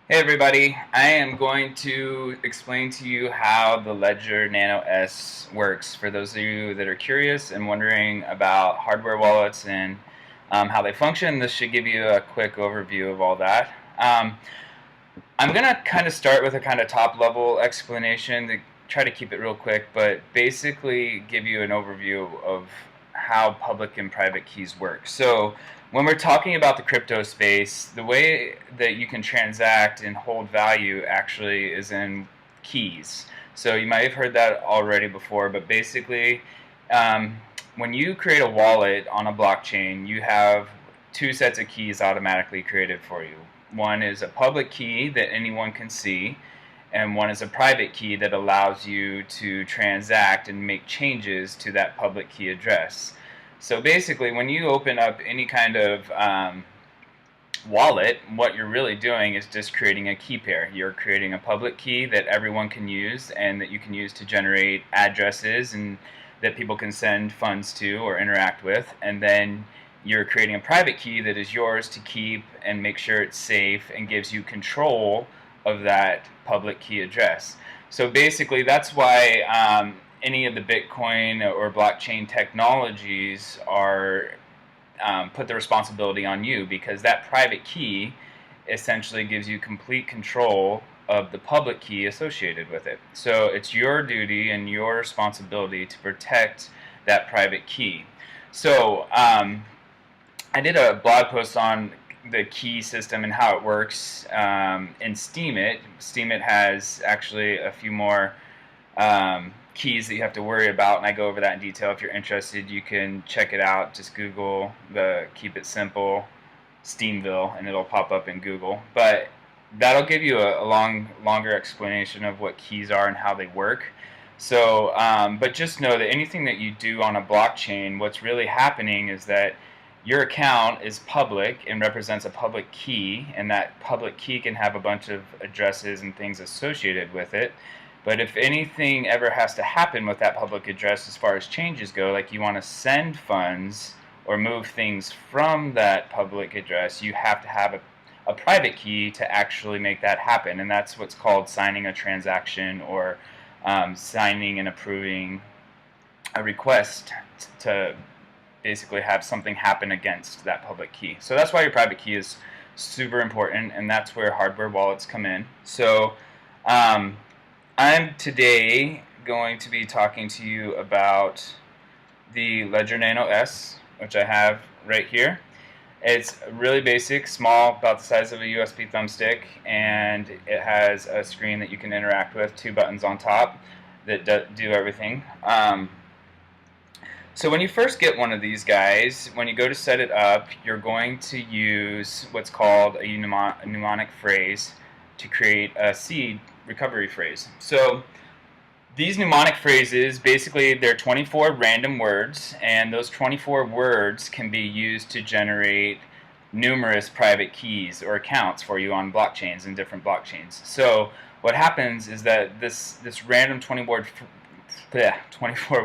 Hey everybody, I am going to explain to you how the Ledger Nano S works for those of you that are curious and wondering about hardware wallets and how they function. This should give you a quick overview of all that. I'm going to kind of start with a kind of top level explanation to try to keep it real quick, but basically give you an overview of how public and private keys work. So when we're talking about the crypto space, the way that you can transact and hold value actually is in keys. So you might have heard that already before, but basically, um, when you create a wallet on a blockchain, you have two sets of keys automatically created for you. One is a public key that anyone can see, and one is a private key that allows you to transact and make changes to that public key address. So basically, when you open up any kind of wallet, what you're really doing is just creating a key pair. You're creating a public key that everyone can use and that you can use to generate addresses and that people can send funds to or interact with, and then you're creating a private key that is yours to keep and make sure it's safe and gives you control of that public key address. So basically, that's why any of the Bitcoin or blockchain technologies are put the responsibility on you, because that private key essentially gives you complete control of the public key associated with it. So it's your duty and your responsibility to protect that private key. So I did a blog post on the key system and how it works in Steemit. Steemit has actually a few more keys that you have to worry about, and I go over that in detail. If you're interested, you can check it out. Just Google the Keep It Simple Steamville and it'll pop up in Google. But that'll give you a longer explanation of what keys are and how they work. So, but just know that anything that you do on a blockchain, what's really happening is that your account is public and represents a public key, and that public key can have a bunch of addresses and things associated with it. But if anything ever has to happen with that public address as far as changes go, like you want to send funds or move things from that public address, you have to have a private key to actually make that happen. And that's what's called signing a transaction, or signing and approving a request to basically have something happen against that public key. So that's why your private key is super important, and that's where hardware wallets come in. So I'm today going to be talking to you about the Ledger Nano S, which I have right here. It's really basic, small, about the size of a USB thumbstick, and it has a screen that you can interact with, two buttons on top that do everything. So when you first get one of these guys, when you go to set it up, you're going to use what's called a mnemonic phrase to create a seed recovery phrase. So these mnemonic phrases, basically they're 24 random words, and those 24 words can be used to generate numerous private keys or accounts for you on blockchains and different blockchains. So what happens is that this random 24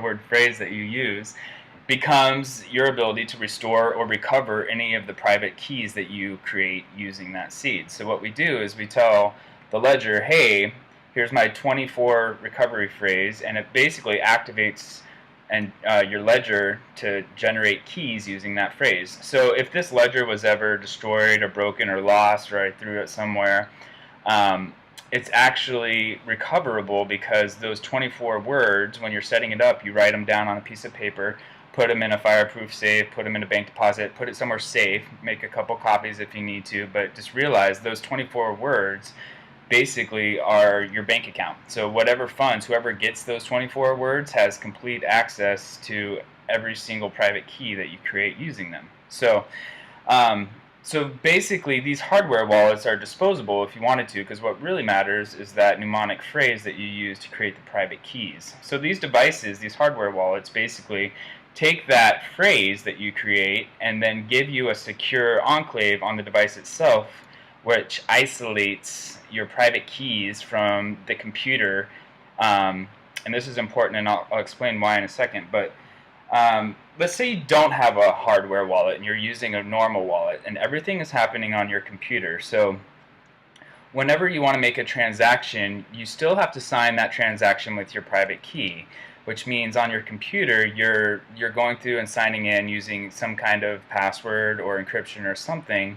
word phrase that you use becomes your ability to restore or recover any of the private keys that you create using that seed. So what we do is we tell the ledger, hey, here's my 24 recovery phrase, and it basically activates and your ledger to generate keys using that phrase. So if this ledger was ever destroyed or broken or lost, or I threw it somewhere, it's actually recoverable, because those 24 words, when you're setting it up, you write them down on a piece of paper, put them in a fireproof safe, put them in a bank deposit, put it somewhere safe, make a couple copies if you need to, but just realize those 24 words basically are your bank account. So whatever funds, whoever gets those 24 words has complete access to every single private key that you create using them. So basically, these hardware wallets are disposable if you wanted to, because what really matters is that mnemonic phrase that you use to create the private keys. So these devices, these hardware wallets, basically take that phrase that you create and then give you a secure enclave on the device itself, which isolates your private keys from the computer. And this is important, and I'll explain why in a second. But let's say you don't have a hardware wallet and you're using a normal wallet, and everything is happening on your computer. So whenever you want to make a transaction, you still have to sign that transaction with your private key, which means on your computer you're going through and signing in using some kind of password or encryption or something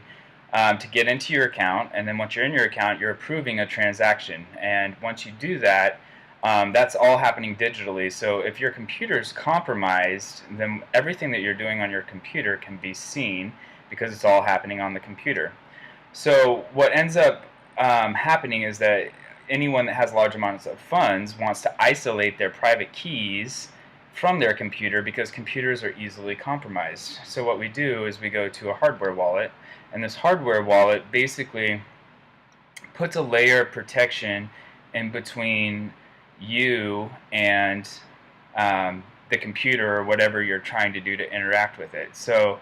to get into your account. And then once you're in your account, you're approving a transaction. And once you do that, that's all happening digitally. So if your computer is compromised, then everything that you're doing on your computer can be seen because it's all happening on the computer. So what ends up happening is that anyone that has large amounts of funds wants to isolate their private keys from their computer because computers are easily compromised. So what we do is we go to a hardware wallet, and this hardware wallet basically puts a layer of protection in between you and the computer or whatever you're trying to do to interact with it. So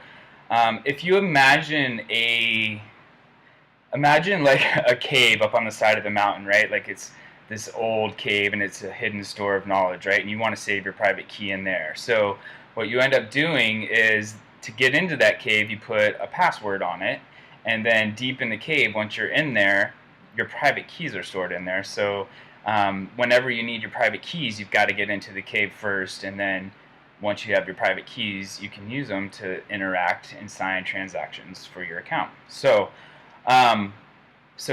if you imagine like a cave up on the side of the mountain, right? Like it's this old cave and it's a hidden store of knowledge, right? And you want to save your private key in there. So what you end up doing is to get into that cave, you put a password on it, and then deep in the cave, once you're in there, your private keys are stored in there. So whenever you need your private keys, you've got to get into the cave first, and then once you have your private keys, you can use them to interact and sign transactions for your account. So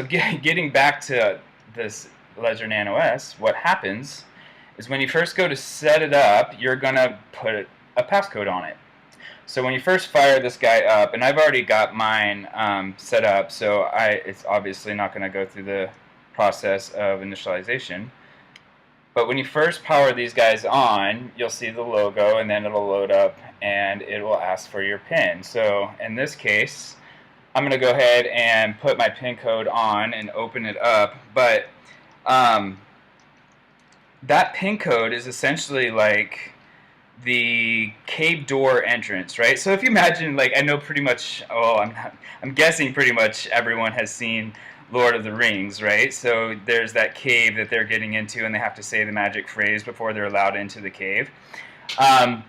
getting back to this Ledger Nano S, what happens is when you first go to set it up, you're going to put a passcode on it. So when you first fire this guy up, and I've already got mine set up, so it's obviously not going to go through the process of initialization. But when you first power these guys on, you'll see the logo, and then it'll load up, and it will ask for your PIN. So in this case, I'm going to go ahead and put my PIN code on and open it up. But that PIN code is essentially like the cave door entrance, right? So if you imagine, like, I know pretty much, I'm guessing pretty much everyone has seen Lord of the Rings, right? So there's that cave that they're getting into, and they have to say the magic phrase before they're allowed into the cave.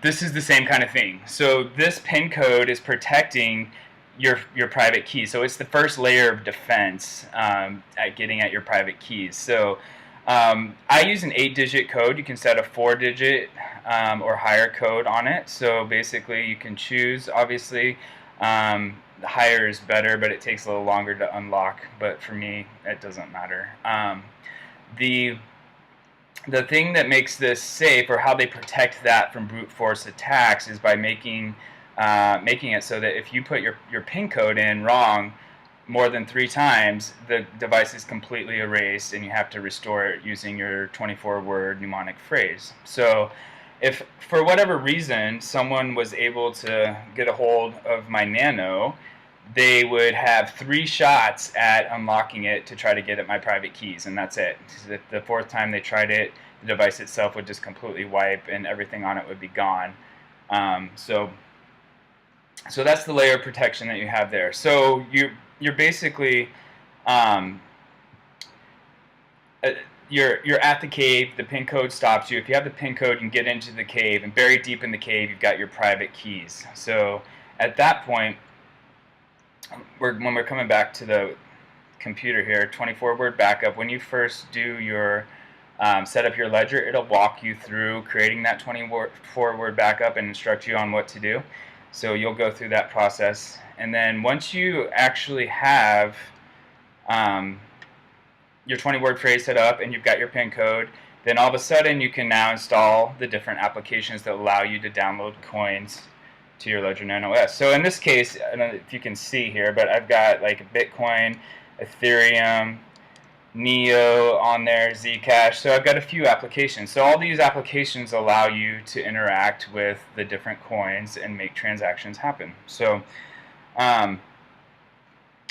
This is the same kind of thing. So this PIN code is protecting your private key. So it's the first layer of defense at getting at your private keys. So I use an 8-digit code. You can set a 4-digit or higher code on it. So basically you can choose, obviously, the higher is better, but it takes a little longer to unlock. But for me, it doesn't matter. The thing that makes this safe, or how they protect that from brute force attacks, is by making it so that if you put your PIN code in wrong more than 3 times, the device is completely erased and you have to restore it using your 24-word mnemonic phrase. So if for whatever reason someone was able to get a hold of my Nano, they would have 3 shots at unlocking it to try to get at my private keys, and that's it. The 4th time they tried it, the device itself would just completely wipe and everything on it would be gone. So that's the layer of protection that you have there. So you're basically you're at the cave. The PIN code stops you. If you have the PIN code, you can get into the cave, and buried deep in the cave, you've got your private keys. So at that point, when we're coming back to the computer here, 24-word backup. When you first do your set up your ledger, it'll walk you through creating that 24-word backup and instruct you on what to do. So you'll go through that process, and then once you actually have your 20-word phrase set up and you've got your PIN code, then all of a sudden you can now install the different applications that allow you to download coins to your Ledger Nano S. So in this case, I don't know if you can see here, but I've got like Bitcoin, Ethereum, Neo on there, Zcash. So I've got a few applications. So all these applications allow you to interact with the different coins and make transactions happen. So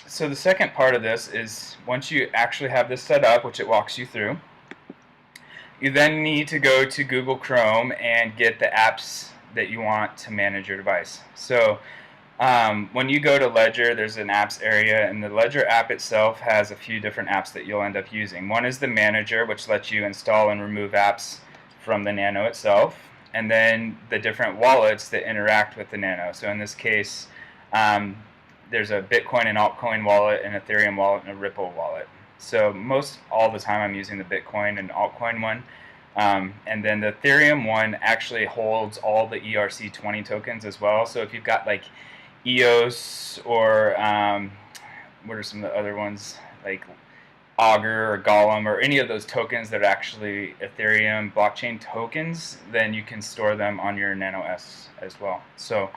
so the second part of this is once you actually have this set up, which it walks you through, you then need to go to Google Chrome and get the apps that you want to manage your device. So when you go to Ledger, there's an apps area, and the Ledger app itself has a few different apps that you'll end up using. One is the manager, which lets you install and remove apps from the Nano itself, and then the different wallets that interact with the Nano. So in this case, there's a Bitcoin and altcoin wallet, an Ethereum wallet, and a Ripple wallet. So most all the time I'm using the Bitcoin and altcoin one. And then the Ethereum one actually holds all the ERC20 tokens as well. So if you've got like EOS or what are some of the other ones, like Augur or Golem or any of those tokens that are actually Ethereum blockchain tokens, then you can store them on your Nano S as well. So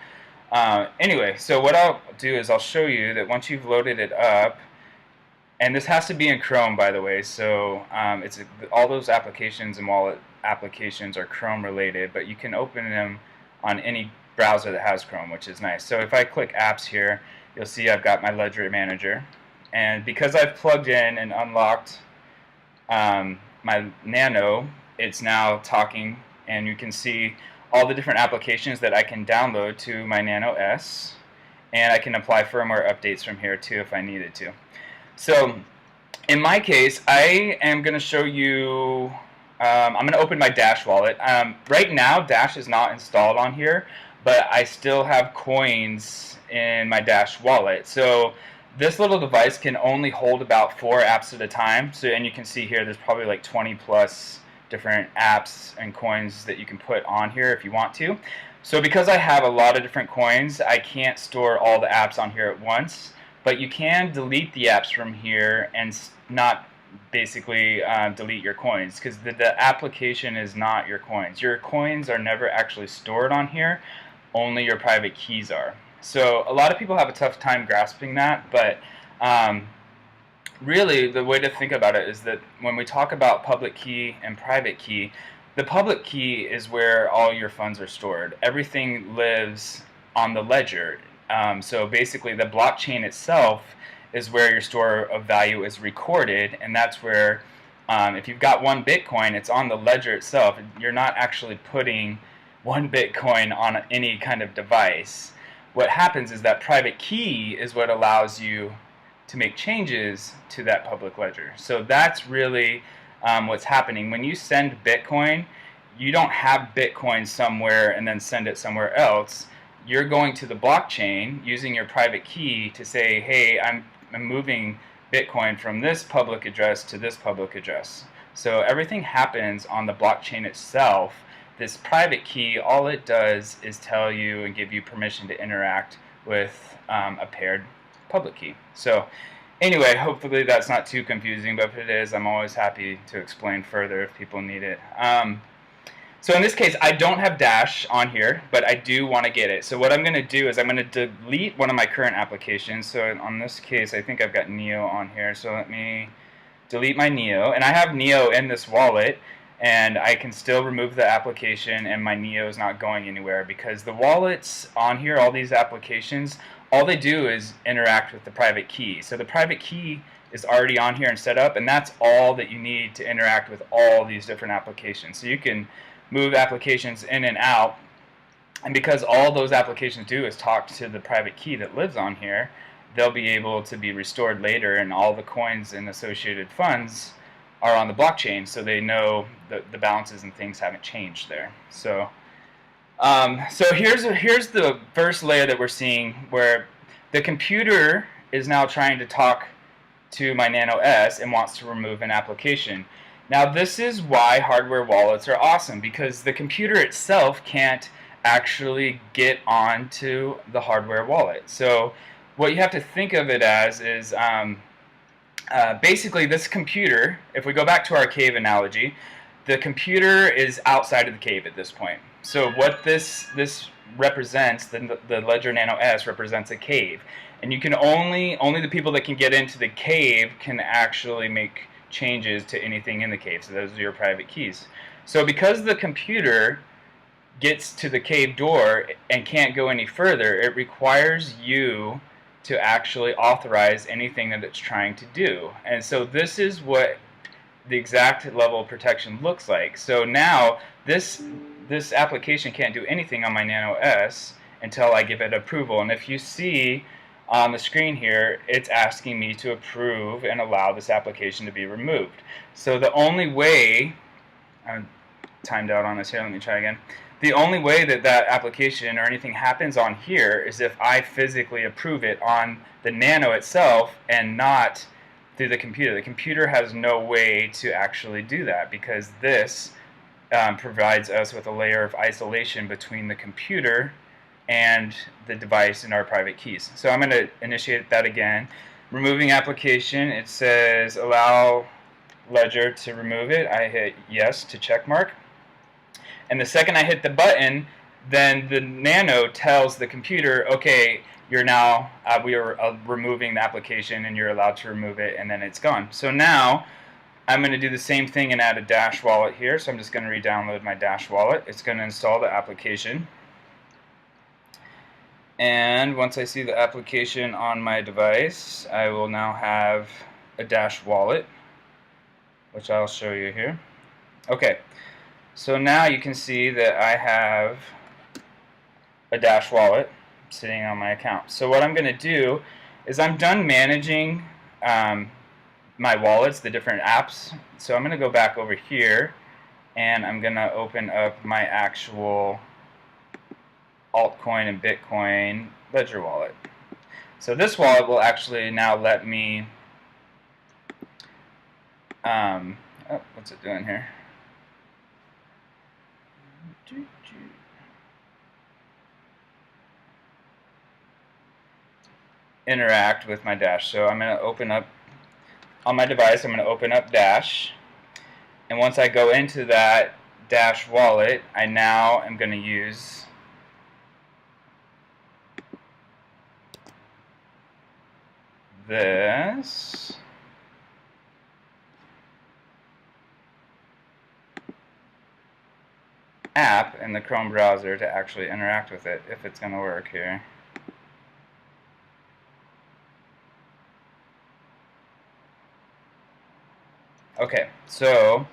anyway, so what I'll do is I'll show you that once you've loaded it up, and this has to be in Chrome, by the way, so all those applications and wallet applications are Chrome related, but you can open them on any browser that has Chrome, which is nice. So if I click apps here, you'll see I've got my ledger manager. And because I've plugged in and unlocked my Nano, it's now talking, and you can see all the different applications that I can download to my Nano S, and I can apply firmware updates from here too if I needed to. So in my case, I am going to show you, I'm going to open my Dash wallet. Right now, Dash is not installed on here, but I still have coins in my Dash wallet. So this little device can only hold about 4 apps at a time. So, and you can see here, there's probably like 20 plus different apps and coins that you can put on here if you want to. So because I have a lot of different coins, I can't store all the apps on here at once. But you can delete the apps from here and not basically delete your coins, because the application is not your coins. Your coins are never actually stored on here, only your private keys are. So a lot of people have a tough time grasping that, but really the way to think about it is that when we talk about public key and private key, the public key is where all your funds are stored. Everything lives on the ledger. So basically the blockchain itself is where your store of value is recorded, and that's where if you've got 1 Bitcoin, it's on the ledger itself. You're not actually putting 1 Bitcoin on any kind of device. What happens is that private key is what allows you to make changes to that public ledger. So that's really what's happening. When you send Bitcoin, you don't have Bitcoin somewhere and then send it somewhere else. You're going to the blockchain using your private key to say, hey, I'm moving Bitcoin from this public address to this public address. So everything happens on the blockchain itself. This private key, all it does is tell you and give you permission to interact with a paired public key. So anyway, hopefully that's not too confusing, but if it is, I'm always happy to explain further if people need it. So in this case, I don't have Dash on here, but I do want to get it. So what I'm going to do is I'm going to delete one of my current applications. So on this case, I think I've got Neo on here. So let me delete my Neo. And I have Neo in this wallet, and I can still remove the application, and my Neo is not going anywhere because the wallets on here, all these applications, all they do is interact with the private key. So the private key is already on here and set up, and that's all that you need to interact with all these different applications. So you can move applications in and out, and because all those applications do is talk to the private key that lives on here, they'll be able to be restored later, and all the coins and associated funds are on the blockchain, so they know the balances and things haven't changed there. So here's the first layer that we're seeing, where the computer is now trying to talk to my Nano S and wants to remove an application. Now this is why hardware wallets are awesome, because the computer itself can't actually get onto the hardware wallet. So what you have to think of it as is basically this computer, if we go back to our cave analogy, the computer is outside of the cave at this point. So what this represents, the Ledger Nano S represents a cave. And you can only the people that can get into the cave can actually make changes to anything in the cave. So those are your private keys. So because the computer gets to the cave door and can't go any further, it requires you to actually authorize anything that it's trying to do. And so this is what the exact level of protection looks like. So now this application can't do anything on my Nano S until I give it approval. And if you see on the screen here, it's asking me to approve and allow this application to be removed. So the only way, I'm timed out on this here, let me try again. The only way that that application or anything happens on here is if I physically approve it on the Nano itself and not through the computer. The computer has no way to actually do that because this provides us with a layer of isolation between the computer and the device and our private keys. So I'm going to initiate that again. Removing application, it says allow ledger to remove it. I hit yes to check mark. And the second I hit the button, then the Nano tells the computer, okay, you're now, we are removing the application and you're allowed to remove it, and then it's gone. So now I'm going to do the same thing and add a Dash wallet here. So I'm just going to re-download my Dash wallet. It's going to install the application. And once I see the application on my device, I will now have a Dash wallet, which I'll show you here. Okay, so now you can see that I have a Dash wallet sitting on my account. So what I'm going to do is I'm done managing my wallets, the different apps. So I'm going to go back over here and I'm going to open up my actual altcoin and Bitcoin ledger wallet. So this wallet will actually now let me oh, what's it doing here? Interact with my Dash. So I'm going to open up on my device, I'm going to open up Dash, and once I go into that Dash wallet, I now am going to use this app in the Chrome browser to actually interact with it, if it's going to work here. Okay, so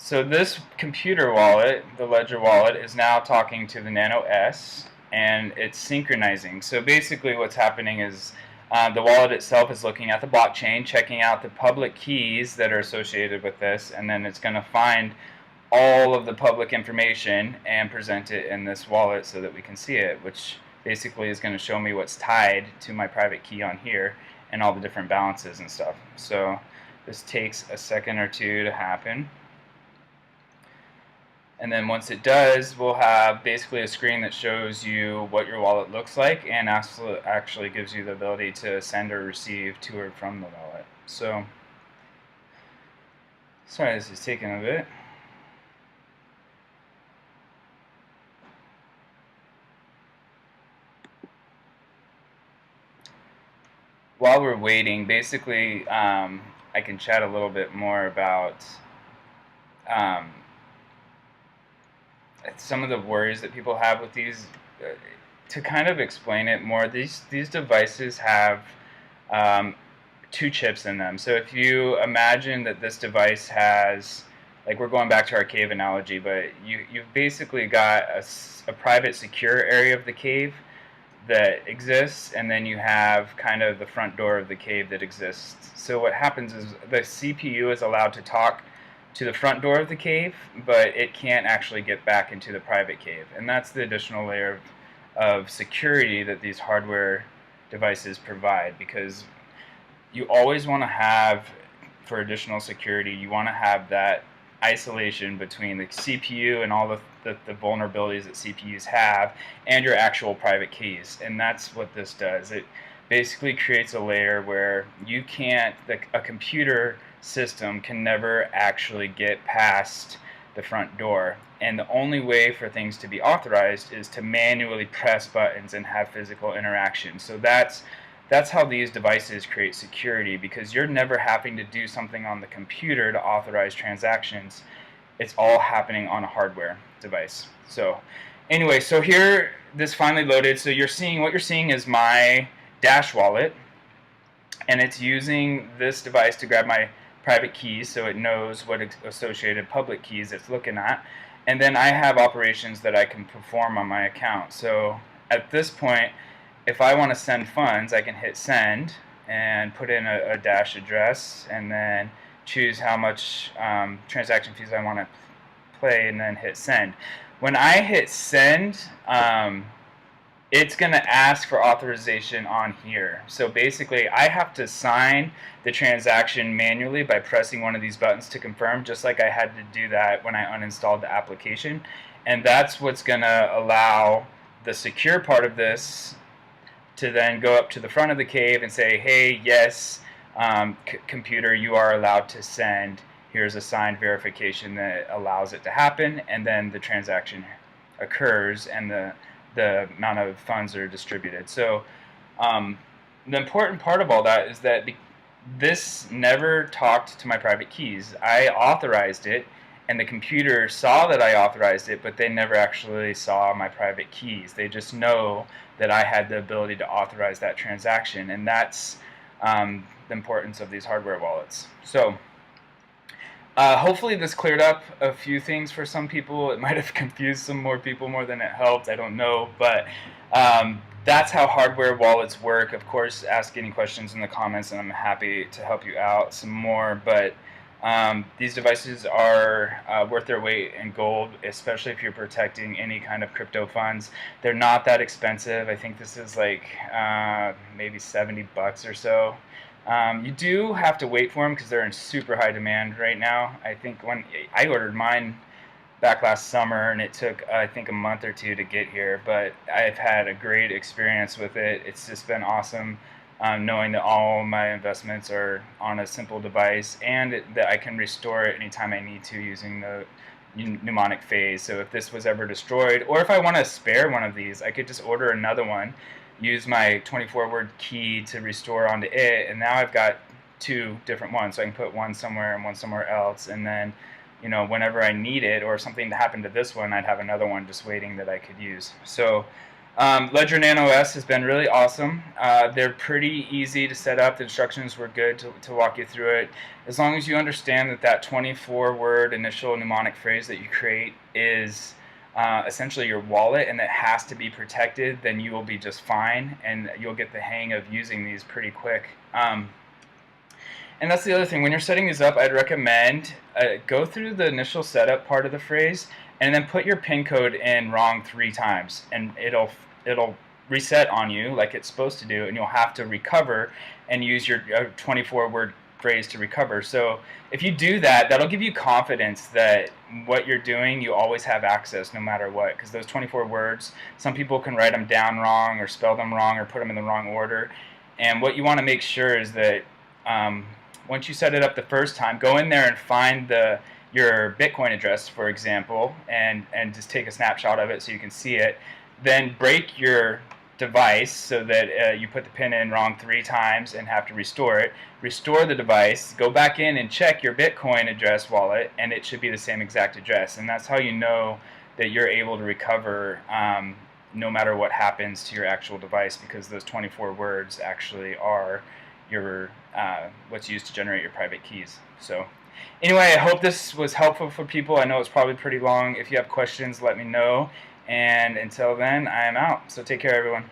this computer wallet, the Ledger wallet, is now talking to the Nano S, and it's synchronizing. So basically what's happening is the wallet itself is looking at the blockchain, checking out the public keys that are associated with this, and then it's going to find all of the public information and present it in this wallet so that we can see it, which basically is going to show me what's tied to my private key on here and all the different balances and stuff. So this takes a second or two to happen. And then once it does, we'll have basically a screen that shows you what your wallet looks like and actually gives you the ability to send or receive to or from the wallet. So, sorry this is taking a bit. While we're waiting, basically I can chat a little bit more about some of the worries that people have with these. To kind of explain it more, these devices have two chips in them. So if you imagine that this device has, like, we're going back to our cave analogy, but you've basically got a private secure area of the cave that exists, and then you have kind of the front door of the cave that exists. So what happens is the CPU is allowed to talk to the front door of the cave, but it can't actually get back into the private cave. And that's the additional layer of security that these hardware devices provide, because you always want to have, for additional security, you want to have that isolation between the CPU and all the vulnerabilities that CPUs have and your actual private keys. And that's what this does. It basically creates a layer where you can't, a computer system can never actually get past the front door. And the only way for things to be authorized is to manually press buttons and have physical interaction. So that's how these devices create security, because you're never having to do something on the computer to authorize transactions. It's all happening on a hardware device. So anyway, so here this finally loaded. So what you're seeing is my Dash wallet, and it's using this device to grab my private keys, so it knows what associated public keys it's looking at. And then I have operations that I can perform on my account. So at this point, if I want to send funds, I can hit send and put in a Dash address and then choose how much transaction fees I want to play and then hit send. When I hit send, it's going to ask for authorization on here. So basically, I have to sign the transaction manually by pressing one of these buttons to confirm, just like I had to do that when I uninstalled the application. And that's what's going to allow the secure part of this to then go up to the front of the cave and say, hey, yes, computer, you are allowed to send. Here's a signed verification that allows it to happen, and then the transaction occurs and the amount of funds are distributed. So the important part of all that is that this never talked to my private keys. I authorized it, and the computer saw that I authorized it, but they never actually saw my private keys. They just know that I had the ability to authorize that transaction, and that's the importance of these hardware wallets. So hopefully this cleared up a few things for some people. It might have confused some more people more than it helped. I don't know, but that's how hardware wallets work. Of course, ask any questions in the comments, and I'm happy to help you out some more. But these devices are worth their weight in gold, especially if you're protecting any kind of crypto funds. They're not that expensive. I think this is like maybe $70 or so. You do have to wait for them because they're in super high demand right now. I think when I ordered mine back last summer, and it took I think a month or two to get here, but I've had a great experience with it. It's just been awesome knowing that all my investments are on a simple device, and that I can restore it anytime I need to using the mnemonic phase. So if this was ever destroyed, or if I want to spare one of these, I could just order another one, use my 24-word key to restore onto it, and now I've got two different ones. So I can put one somewhere and one somewhere else, and then whenever I need it, or something happened to this one, I'd have another one just waiting that I could use. So Ledger Nano S has been really awesome. They're pretty easy to set up. The instructions were good to walk you through it. As long as you understand that 24-word initial mnemonic phrase that you create is essentially your wallet, and it has to be protected, then you will be just fine, and you'll get the hang of using these pretty quick. And that's the other thing. When you're setting these up, I'd recommend go through the initial setup part of the phrase, and then put your PIN code in wrong 3 times, and it'll reset on you like it's supposed to do, and you'll have to recover and use your 24-word phrase to recover. So if you do that, that'll give you confidence that what you're doing, you always have access no matter what, because those 24 words, some people can write them down wrong or spell them wrong or put them in the wrong order. And what you want to make sure is that once you set it up the first time, go in there and find your Bitcoin address, for example, and just take a snapshot of it so you can see it. Then break your device so that you put the pin in wrong 3 times and have to restore it. Restore the device, go back in and check your Bitcoin address wallet, and it should be the same exact address. And that's how you know that you're able to recover no matter what happens to your actual device, because those 24 words actually are your what's used to generate your private keys. So anyway, I hope this was helpful for people. I know it's probably pretty long. If you have questions, let me know. And until then, I am out. So take care, everyone.